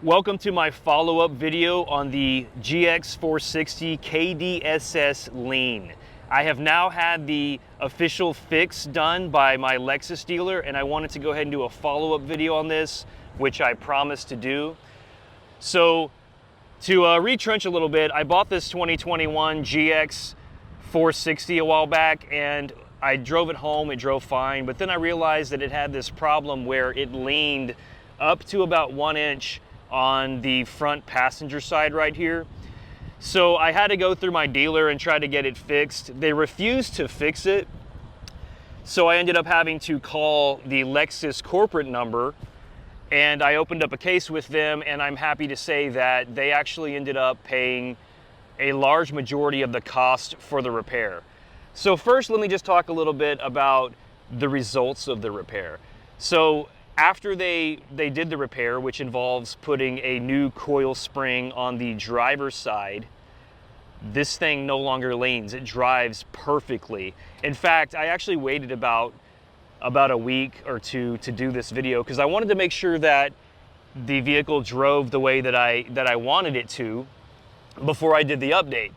Welcome to my follow-up video on the GX460 KDSS Lean. I have now had the official fix done by my Lexus dealer, and I wanted to go ahead and do a follow-up video on this, which I promised to do. So to retrench a little bit, I bought this 2021 GX460 a while back, and I drove it home. It drove fine, but then I realized that it had this problem where it leaned up to about 1 inch on the front passenger side right here. So I had to go through my dealer and try to get it fixed. They refused to fix it, so I ended up having to call the Lexus corporate number, and I opened up a case with them, and I'm happy to say that they actually ended up paying a large majority of the cost for the repair. So first, let me just talk a little bit about the results of the repair. So after they did the repair, which involves putting a new coil spring on the driver's side, this thing no longer leans. It drives perfectly. In fact, I actually waited about a week or two to do this video because I wanted to make sure that the vehicle drove the way that I wanted it to before I did the update.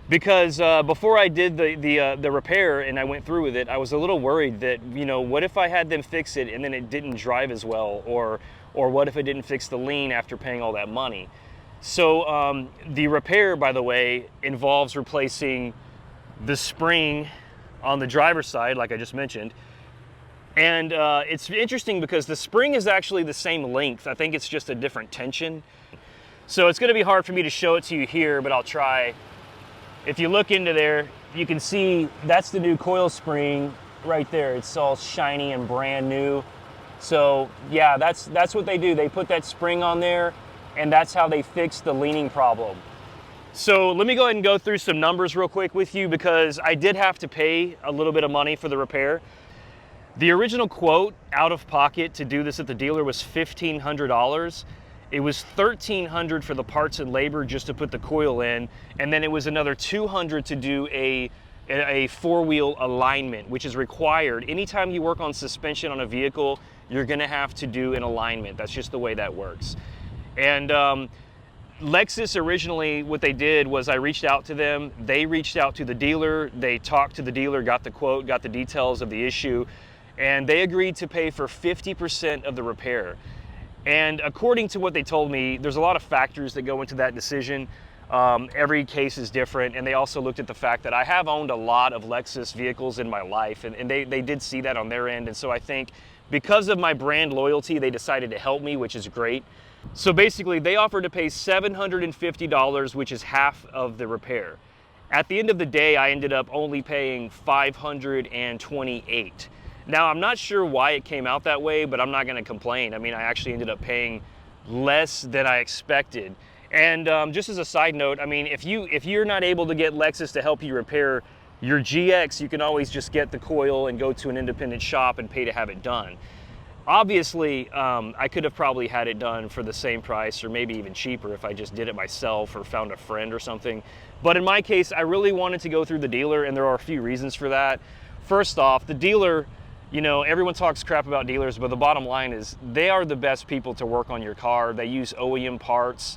Because before I did the repair and I went through with it, I was a little worried that, you know, what if I had them fix it and then it didn't drive as well, or what if it didn't fix the lean after paying all that money? So the repair, by the way, involves replacing the spring on the driver's side, like I just mentioned. And it's interesting because the spring is actually the same length. I think it's just a different tension. So it's gonna be hard for me to show it to you here, but I'll try. If you look into there, you can see that's the new coil spring right there. It's all shiny and brand new. So yeah, that's what they do. They put that spring on there, and that's how they fix the leaning problem. So let me go ahead and go through some numbers real quick with you because I did have to pay a little bit of money for the repair. The original quote out of pocket to do this at the dealer was $1,500. It was $1,300 for the parts and labor just to put the coil in, and then it was another $200 to do a four-wheel alignment, which is required. Anytime you work on suspension on a vehicle, you're gonna have to do an alignment. That's just the way that works. And Lexus originally, what they did was I reached out to them, they reached out to the dealer, they talked to the dealer, got the quote, got the details of the issue, and they agreed to pay for 50% of the repair. And according to what they told me, there's a lot of factors that go into that decision. Every case is different, and they also looked at the fact that I have owned a lot of Lexus vehicles in my life, and they did see that on their end. And so I think because of my brand loyalty, they decided to help me, which is great. So basically, they offered to pay $750, which is half of the repair. At the end of the day, I ended up only paying $528. Now, I'm not sure why it came out that way, but I'm not gonna complain. I mean, I actually ended up paying less than I expected. And just as a side note, I mean, if you're not able to get Lexus to help you repair your GX, you can always just get the coil and go to an independent shop and pay to have it done. Obviously, I could have probably had it done for the same price or maybe even cheaper if I just did it myself or found a friend or something. But in my case, I really wanted to go through the dealer, and there are a few reasons for that. First off, the dealer, you know, everyone talks crap about dealers, but the bottom line is they are the best people to work on your car. They use OEM parts,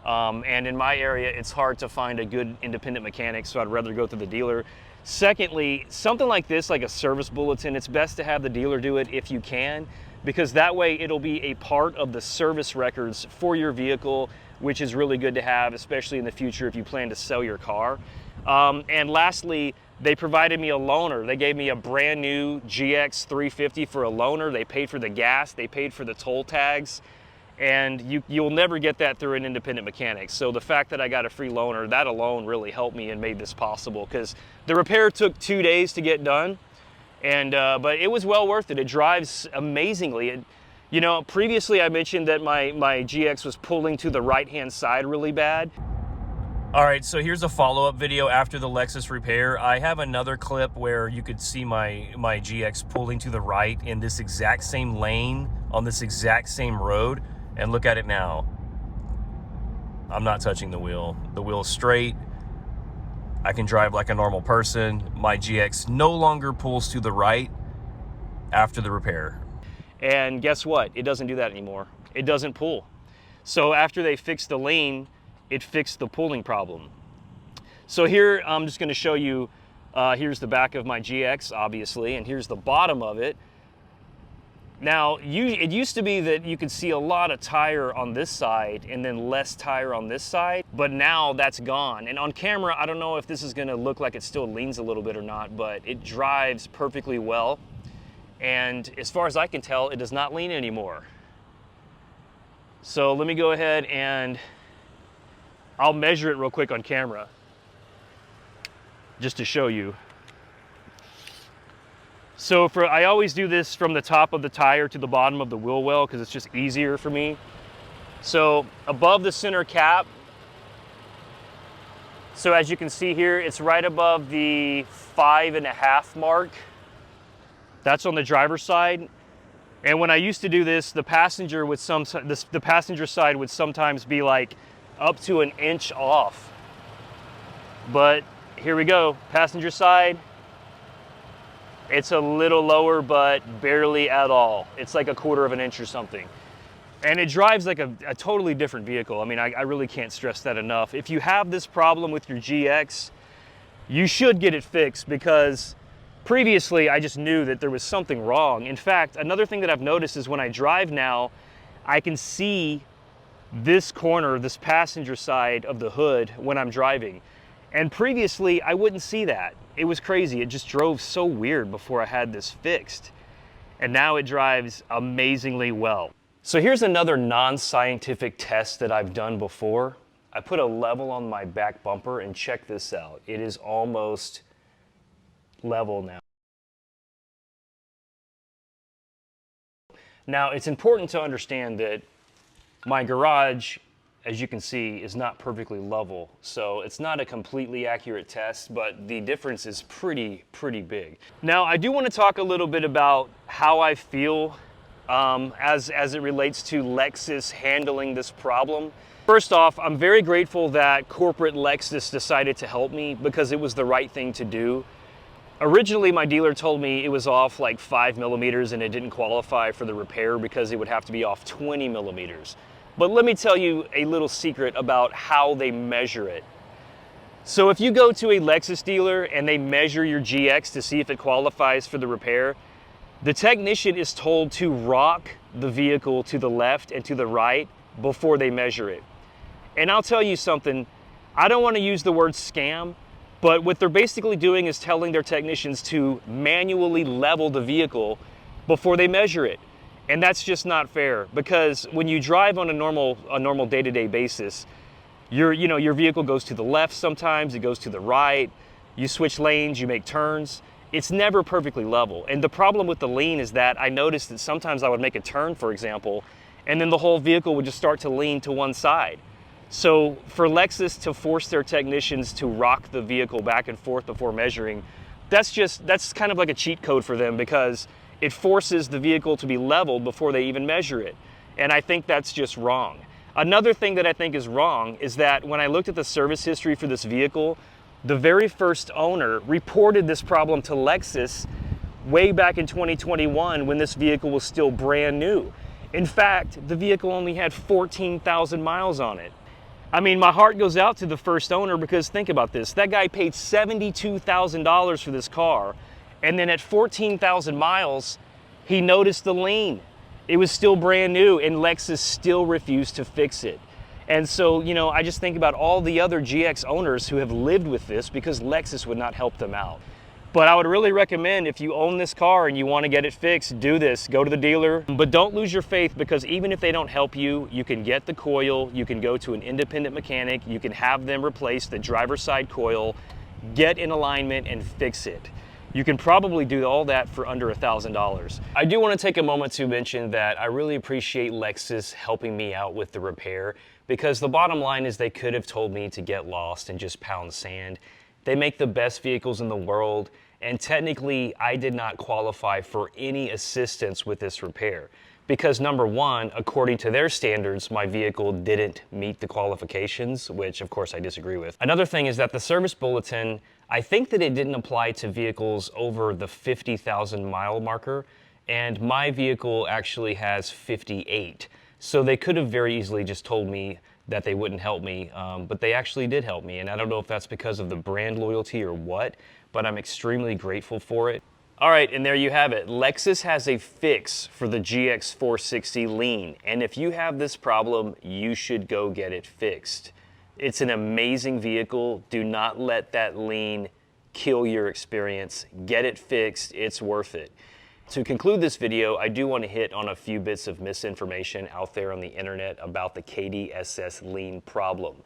and in my area, it's hard to find a good independent mechanic, so I'd rather go through the dealer. Secondly, something like this, like a service bulletin, it's best to have the dealer do it if you can, because that way it'll be a part of the service records for your vehicle, which is really good to have, especially in the future if you plan to sell your car. And lastly, they provided me a loaner. They gave me a brand new GX350 for a loaner. They paid for the gas, they paid for the toll tags, and you'll never get that through an independent mechanic. So the fact that I got a free loaner, that alone really helped me and made this possible, because the repair took 2 days to get done, and but it was well worth it. It drives amazingly. You know, previously I mentioned that my GX was pulling to the right-hand side really bad. All right, so here's a follow-up video after the Lexus repair. I have another clip where you could see my GX pulling to the right in this exact same lane on this exact same road, and look at it now. I'm not touching the wheel. The wheel's straight. I can drive like a normal person. My GX no longer pulls to the right after the repair. And guess what? It doesn't do that anymore. It doesn't pull. So after they fixed the lean, it fixed the pulling problem. So here, I'm just gonna show you, here's the back of my GX, obviously, and here's the bottom of it. Now, it used to be that you could see a lot of tire on this side and then less tire on this side, but now that's gone. And on camera, I don't know if this is gonna look like it still leans a little bit or not, but it drives perfectly well. And as far as I can tell, it does not lean anymore. So let me go ahead and I'll measure it real quick on camera, just to show you. So I always do this from the top of the tire to the bottom of the wheel well because it's just easier for me. So above the center cap, so as you can see here, it's right above the 5.5 mark. That's on the driver's side. And when I used to do this, the passenger side would sometimes be like up to 1 inch off. But here we go, passenger side. It's a little lower, but barely at all. It's like 1/4 of an inch or something. And it drives like a totally different vehicle. I mean, I really can't stress that enough. If you have this problem with your GX, you should get it fixed, because previously I just knew that there was something wrong. In fact, another thing that I've noticed is when I drive now, I can see this corner, this passenger side of the hood when I'm driving. And previously, I wouldn't see that. It was crazy. It just drove so weird before I had this fixed. And now it drives amazingly well. So here's another non-scientific test that I've done before. I put a level on my back bumper and check this out. It is almost level now. Now, it's important to understand that my garage, as you can see, is not perfectly level. So it's not a completely accurate test, but the difference is pretty big. Now, I do want to talk a little bit about how I feel as it relates to Lexus handling this problem. First off, I'm very grateful that corporate Lexus decided to help me, because it was the right thing to do. Originally, my dealer told me it was off like 5 millimeters and it didn't qualify for the repair because it would have to be off 20 millimeters. But let me tell you a little secret about how they measure it. So if you go to a Lexus dealer and they measure your GX to see if it qualifies for the repair, the technician is told to rock the vehicle to the left and to the right before they measure it. And I'll tell you something, I don't want to use the word scam, but what they're basically doing is telling their technicians to manually level the vehicle before they measure it. And that's just not fair, because when you drive on a normal day-to-day basis, your vehicle goes to the left sometimes, it goes to the right, you switch lanes, you make turns. It's never perfectly level. And the problem with the lean is that I noticed that sometimes I would make a turn, for example, and then the whole vehicle would just start to lean to one side. So for Lexus to force their technicians to rock the vehicle back and forth before measuring, that's kind of like a cheat code for them, because it forces the vehicle to be leveled before they even measure it. And I think that's just wrong. Another thing that I think is wrong is that when I looked at the service history for this vehicle, the very first owner reported this problem to Lexus way back in 2021 when this vehicle was still brand new. In fact, the vehicle only had 14,000 miles on it. I mean, my heart goes out to the first owner, because think about this. That guy paid $72,000 for this car, and then at 14,000 miles, he noticed the lean. It was still brand new, and Lexus still refused to fix it. And so, I just think about all the other GX owners who have lived with this because Lexus would not help them out. But I would really recommend, if you own this car and you want to get it fixed, do this. Go to the dealer, but don't lose your faith, because even if they don't help you, you can get the coil, you can go to an independent mechanic, you can have them replace the driver's side coil, get in alignment and fix it. You can probably do all that for under $1,000. I do want to take a moment to mention that I really appreciate Lexus helping me out with the repair, because the bottom line is they could have told me to get lost and just pound sand. They make the best vehicles in the world, and technically I did not qualify for any assistance with this repair, because number one, according to their standards, my vehicle didn't meet the qualifications, which of course I disagree with. Another thing is that the service bulletin, I think that it didn't apply to vehicles over the 50,000 mile marker, and my vehicle actually has 58. So they could have very easily just told me that they wouldn't help me, but they actually did help me. And I don't know if that's because of the brand loyalty or what, but I'm extremely grateful for it. All right, and there you have it. Lexus has a fix for the GX460 lean. And if you have this problem, you should go get it fixed. It's an amazing vehicle. Do not let that lean kill your experience. Get it fixed, it's worth it. To conclude this video, I do want to hit on a few bits of misinformation out there on the internet about the KDSS lean problem.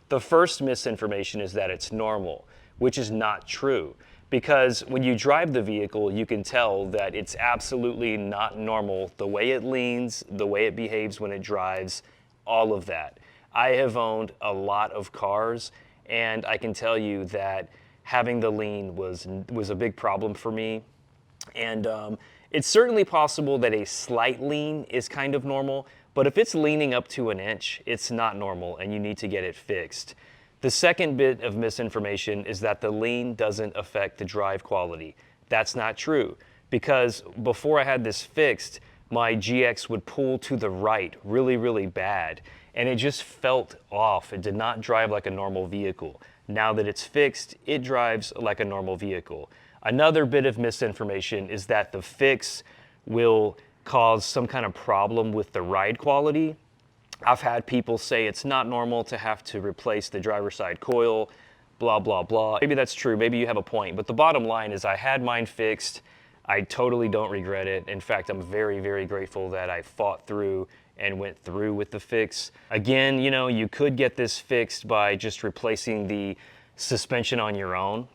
The first misinformation is that it's normal, which is not true. Because when you drive the vehicle, you can tell that it's absolutely not normal. The way it leans, the way it behaves when it drives, all of that. I have owned a lot of cars, and I can tell you that having the lean was a big problem for me. And it's certainly possible that a slight lean is kind of normal, but if it's leaning up to an inch, it's not normal, and you need to get it fixed. The second bit of misinformation is that the lean doesn't affect the drive quality. That's not true, because before I had this fixed, my GX would pull to the right really, really bad, and it just felt off. It did not drive like a normal vehicle. Now that it's fixed, it drives like a normal vehicle. Another bit of misinformation is that the fix will cause some kind of problem with the ride quality. I've had people say it's not normal to have to replace the driver's side coil, blah, blah, blah. Maybe that's true, maybe you have a point, but the bottom line is I had mine fixed. I totally don't regret it. In fact, I'm very, very grateful that I fought through and went through with the fix. Again, you know, you could get this fixed by just replacing the suspension on your own.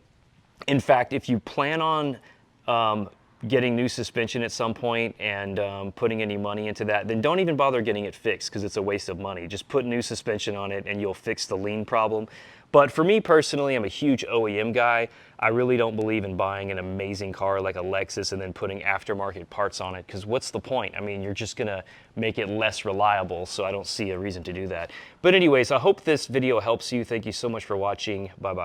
In fact, if you plan on getting new suspension at some point and putting any money into that, then don't even bother getting it fixed because it's a waste of money. Just put new suspension on it and you'll fix the lean problem. But for me personally, I'm a huge OEM guy. I really don't believe in buying an amazing car like a Lexus and then putting aftermarket parts on it, because what's the point? I mean, you're just gonna make it less reliable, so I don't see a reason to do that. But anyways, I hope this video helps you. Thank you so much for watching. Bye-bye.